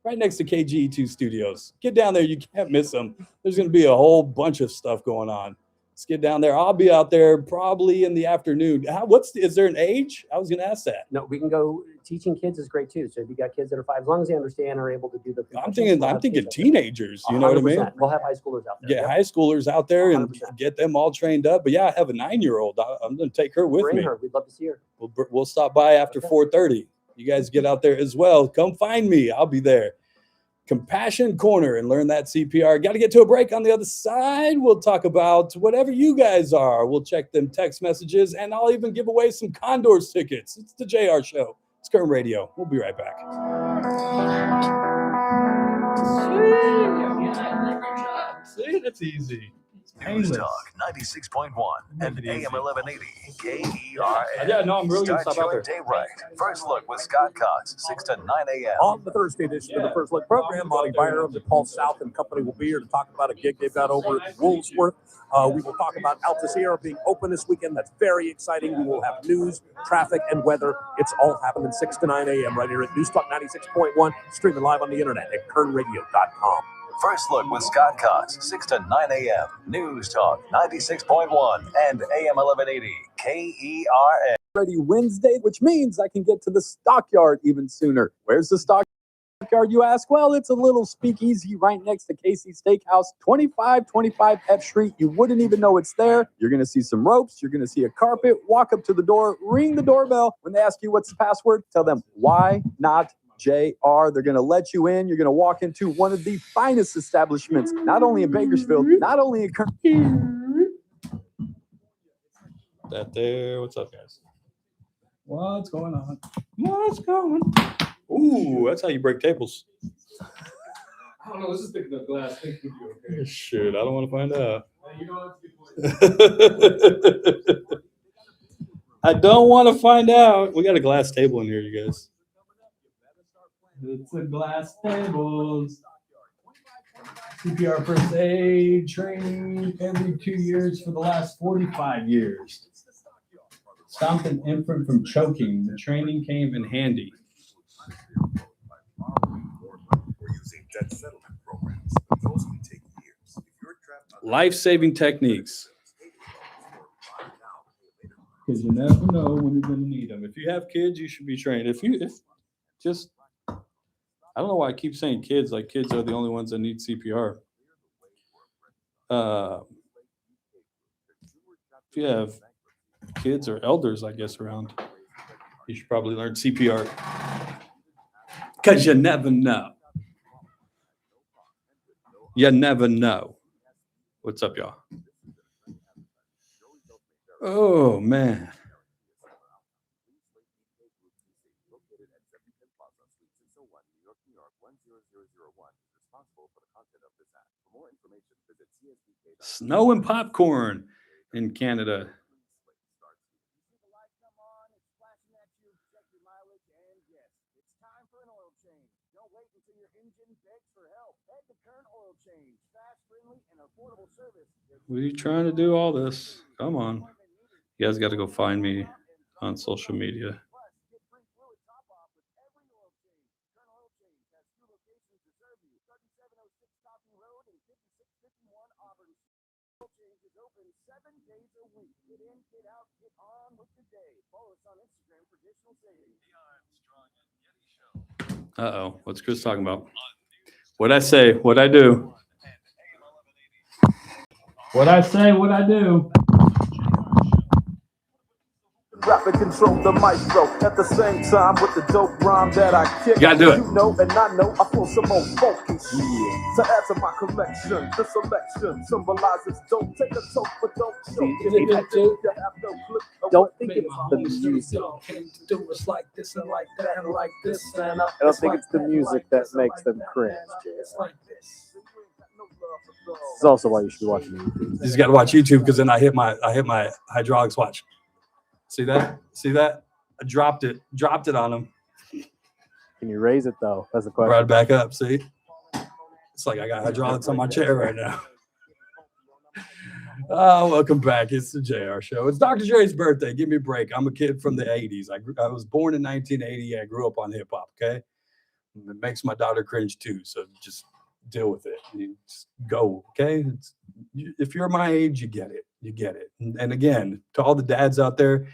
[SPEAKER 2] Right next to KGE2 Studios. Get down there. You can't miss them. There's going to be a whole bunch of stuff going on. Let's get down there. I'll be out there probably in the afternoon. Is there an age? I was going to ask that.
[SPEAKER 8] No, we can go. Teaching kids is great too. So if you got kids that are 5, as long as they understand and are able to do the.
[SPEAKER 2] I'm
[SPEAKER 8] functions, we'll have
[SPEAKER 2] thinking
[SPEAKER 8] kids out there.
[SPEAKER 2] teenagers. You know what I mean?
[SPEAKER 8] 100%. We'll have high schoolers out there.
[SPEAKER 2] Get high schoolers out there and
[SPEAKER 8] 100%.
[SPEAKER 2] get them all trained up. But yeah, I have a 9-year-old. I'm going to take her with
[SPEAKER 8] Bring
[SPEAKER 2] me.
[SPEAKER 8] her. We'd love to see her.
[SPEAKER 2] We'll stop by after
[SPEAKER 8] Okay.
[SPEAKER 2] 4:30. You guys get out there as well. Come find me. I'll be there. Compassion Corner and learn that CPR. Got to get to a break. On the other side, we'll talk about whatever you guys are. We'll check them text messages, and I'll even give away some Condors tickets. It's the JR Show. It's Kern Radio. We'll be right back. See, that's easy.
[SPEAKER 1] News Talk 96.1 and AM 1180 KERN.
[SPEAKER 2] Yeah, no, I'm really going to
[SPEAKER 1] Start
[SPEAKER 2] stop out
[SPEAKER 1] your
[SPEAKER 2] there.
[SPEAKER 1] day right. First Look with Scott Cox, 6 to 9 a.m.
[SPEAKER 7] On the Thursday edition of the First Look program, Monty Byer of the Paul South and Company will be here to talk about a gig they've got over at Woolsworth. We will talk about Alta Sierra being open this weekend. That's very exciting. We will have news, traffic, and weather. It's all happening 6 to 9 a.m. right here at News Talk 96.1, streaming live on the internet at kernradio.com.
[SPEAKER 1] First Look with Scott Cox, 6 to 9 a.m. News Talk 96.1 and AM 1180 KERN.
[SPEAKER 2] Ready Wednesday, which means I can get to the stockyard even sooner. Where's the stock? Yard, you ask? Well, it's a little speakeasy right next to Casey's Steakhouse, 2525 F Street. You wouldn't even know it's there. You're going to see some ropes. You're going to see a carpet. Walk up to the door, ring the doorbell. When they ask you what's the password, tell them, why not JR? They're going to let you in. You're going to walk into one of the finest establishments, not only in Bakersfield, not only in Kern. That there. What's up, guys? What's going on? What's going on? Ooh, that's how you break tables.
[SPEAKER 10] I don't know. Let's just pick the glass. Think with you, okay?
[SPEAKER 2] Shit, I don't want to find out.
[SPEAKER 10] You know, that's a good point.
[SPEAKER 2] I don't want to find out. We got a glass table in here, you guys. It's a glass table. CPR first aid training every 2 years for the last 45 years. Stopped an infant from choking. The training came in handy. Life-saving techniques. Because you never know when you're going to need them. If you have kids, you should be trained. I don't know why I keep saying kids, like kids are the only ones that need CPR. If you have kids or elders, I guess, around, you should probably learn CPR. Because you never know. You never know. What's up, y'all? Oh, man. Snow and popcorn in Canada. What are you trying to do all this? Come on. You guys got to go find me on social media. Uh-oh. What's Chris talking about? What'd I say? What'd I do? What'd I say? What'd I do?
[SPEAKER 11] Rapid control the maestro at the same time with the dope rhyme that I kick.
[SPEAKER 2] You gotta do it.
[SPEAKER 11] You know, and I know I feel some more funky shit. To add to my collection, the selection symbolizes don't take a toke, but don't choke. You have no clue.
[SPEAKER 3] Don't think it's the music.
[SPEAKER 2] Do us like this and like that and like this and
[SPEAKER 3] I don't think it's the music that makes them cringe, Jay. This is also why you should be watching YouTube.
[SPEAKER 2] You just got to watch YouTube because then I hit my hydraulics watch. See that? See that? I dropped it on him.
[SPEAKER 3] Can you raise it though? That's the question.
[SPEAKER 2] Brought it back up. See? It's like I got hydraulics on my chair right now. Welcome back. It's the JR Show. It's Dr. Dre's birthday. Give me a break. I'm a kid from the 80s. I was born in 1980. I grew up on hip hop, okay? It makes my daughter cringe too, so just deal with it. You just go, okay? If you're my age, you get it. You get it. And again, to all the dads out there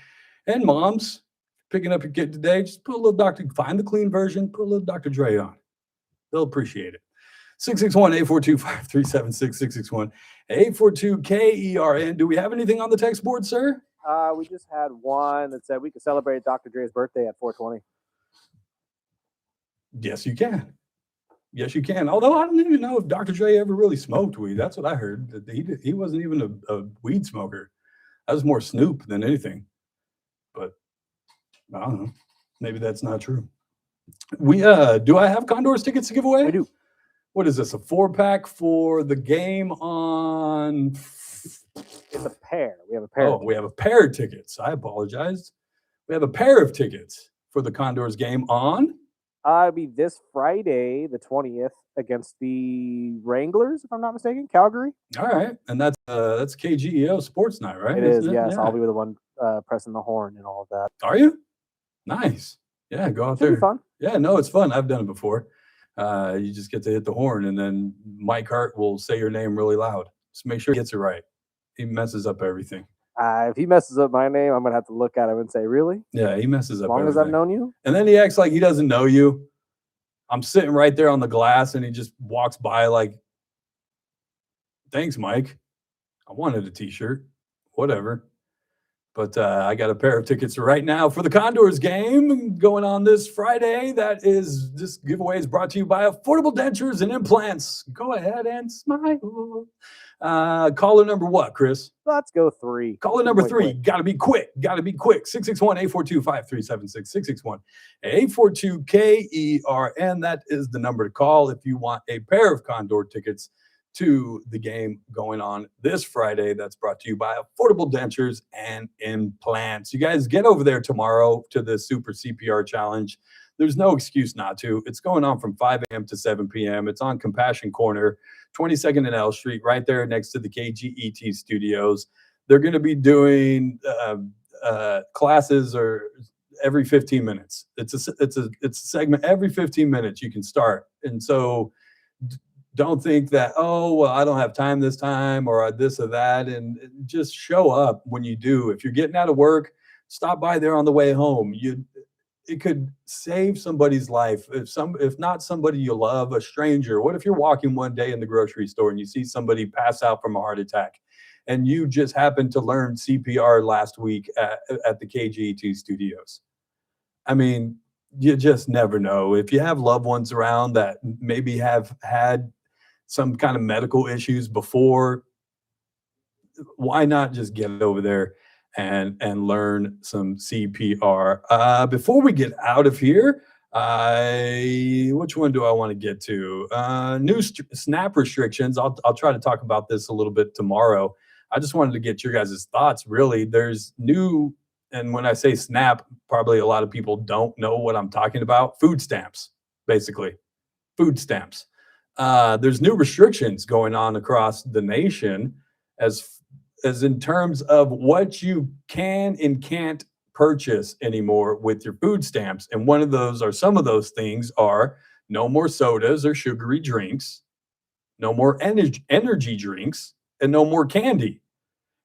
[SPEAKER 2] and moms picking up your kid today, just put a little find the clean version, put a little Dr. Dre on. They'll appreciate it. 661-842-5376, 661-842-KERN. Do we have anything on the text board, sir?
[SPEAKER 3] We just had one that said we could celebrate Dr. Dre's birthday at 420.
[SPEAKER 2] Yes, you can. Yes, you can. Although I don't even know if Dr. Dre ever really smoked weed. That's what I heard. That he wasn't even a weed smoker. That was more Snoop than anything. But I don't know. Maybe that's not true. We do I have Condors tickets to give away?
[SPEAKER 3] We do.
[SPEAKER 2] What is this? A 4-pack for the game on?
[SPEAKER 3] It's a pair. We have a pair.
[SPEAKER 2] Oh, we have a pair of tickets. I apologize. We have a pair of tickets for the Condors game on.
[SPEAKER 3] It'll be this Friday, the 20th, against the Wranglers, if I'm not mistaken, Calgary.
[SPEAKER 2] All right, and that's KGEO Sports Night, right?
[SPEAKER 3] It is, yes.
[SPEAKER 2] Yeah.
[SPEAKER 3] I'll be the one pressing the horn and all of that.
[SPEAKER 2] Are you? Nice. Yeah, go out there.
[SPEAKER 3] Should be fun.
[SPEAKER 2] Yeah, no, it's fun. I've done it before. You just get to hit the horn, and then Mike Hart will say your name really loud. Just make sure he gets it right. He messes up everything.
[SPEAKER 3] If he messes up my name, I'm going to have to look at him and say, really?
[SPEAKER 2] Yeah, he messes up
[SPEAKER 3] As long
[SPEAKER 2] everything.
[SPEAKER 3] as I've known you?
[SPEAKER 2] And then he acts like he doesn't know you. I'm sitting right there on the glass, and he just walks by like, thanks, Mike. I wanted a t-shirt, whatever. But I got a pair of tickets right now for the Condors game going on this Friday. That is, this giveaway is brought to you by Affordable Dentures and Implants. Go ahead and smile. Caller number what, Chris?
[SPEAKER 3] Let's go 3.
[SPEAKER 2] Caller number
[SPEAKER 3] Quick,
[SPEAKER 2] 3.
[SPEAKER 3] quick.
[SPEAKER 2] Got to be quick. 661-842-5376. 661-842-KERN. That is the number to call if you want a pair of Condor tickets to the game going on this Friday. That's brought to you by Affordable Dentures and Implants. You guys get over there tomorrow to the Super CPR Challenge. There's no excuse not to. It's going on from 5 a.m. to 7 p.m. It's on Compassion Corner, 22nd and L Street, right there next to the KGET studios. They're going to be doing classes or every 15 minutes. It's a segment every 15 minutes you can start. And so don't think that, oh, well, I don't have time this time or this or that. And just show up when you do. If you're getting out of work, stop by there on the way home. It could save somebody's life. If not somebody you love, a stranger. What if you're walking one day in the grocery store and you see somebody pass out from a heart attack and you just happened to learn CPR last week at the KGET studios? I mean, you just never know. If you have loved ones around that maybe have had some kind of medical issues before, why not just get over there and learn some CPR? Before we get out of here, which one do I want to get to? New SNAP restrictions. I'll try to talk about this a little bit tomorrow. I just wanted to get your guys' thoughts. Really, there's new, and when I say SNAP, probably a lot of people don't know what I'm talking about. Food stamps, basically. Food stamps. There's new restrictions going on across the nation as in terms of what you can and can't purchase anymore with your food stamps. And one of those, or some of those things, are no more sodas or sugary drinks, no more energy drinks, and no more candy.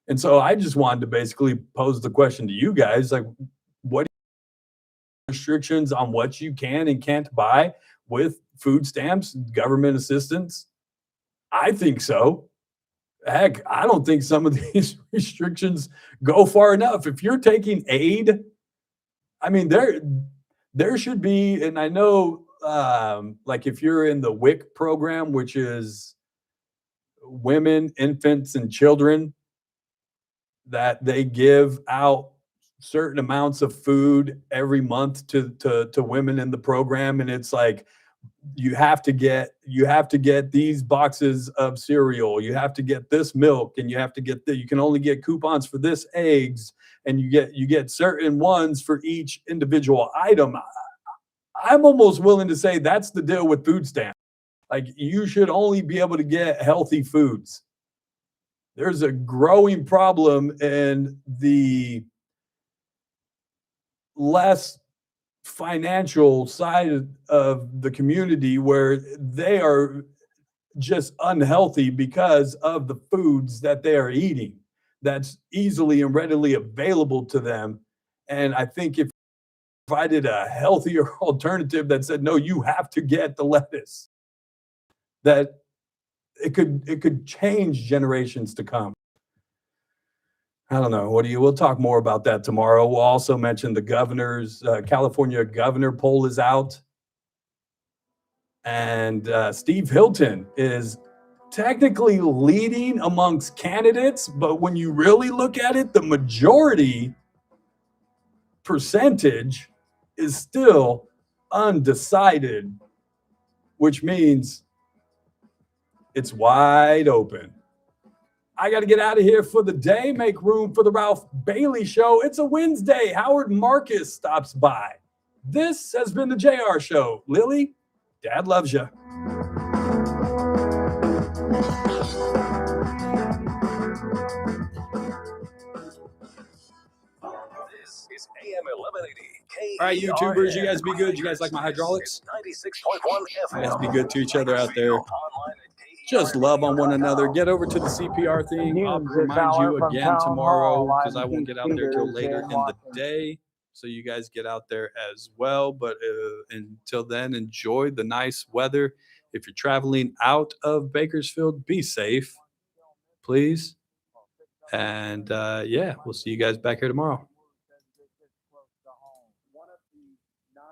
[SPEAKER 2] And so I just wanted to basically pose the question to you guys, like, what restrictions on what you can and can't buy with food stamps, government assistance? I think so. Heck, I don't think some of these restrictions go far enough. If you're taking aid, I mean, there should be, and I know, like if you're in the WIC program, which is women, infants, and children, that they give out certain amounts of food every month to women in the program, and it's like, you have to get these boxes of cereal, you have to get this milk, and you have to get you can only get coupons for this eggs, and you get certain ones for each individual item. I'm almost willing to say that's the deal with food stamps. Like, you should only be able to get healthy foods. There's a growing problem in the less financial side of the community where they are just unhealthy because of the foods that they are eating that's easily and readily available to them. And I think if provided a healthier alternative that said, no, you have to get the lettuce, that it could change generations to come. I don't know. We'll talk more about that tomorrow. We'll also mention the governor's, California governor poll is out. And Steve Hilton is technically leading amongst candidates, but when you really look at it, the majority percentage is still undecided, which means it's wide open. I got to get out of here for the day. Make room for the Ralph Bailey Show. It's a Wednesday. Howard Marcus stops by. This has been the JR Show. Lily, Dad loves you.
[SPEAKER 1] This is AM 1180.
[SPEAKER 2] All right, YouTubers, you guys be good. You guys like my hydraulics?
[SPEAKER 1] 96.1 FM.
[SPEAKER 2] Let's be good to each other out there. Just love on one another. Get over to the CPR thing. I'll remind you again tomorrow because I won't get out there till later in the day. So you guys get out there as well. But until then, enjoy the nice weather. If you're traveling out of Bakersfield, be safe, please. And yeah, we'll see you guys back here tomorrow.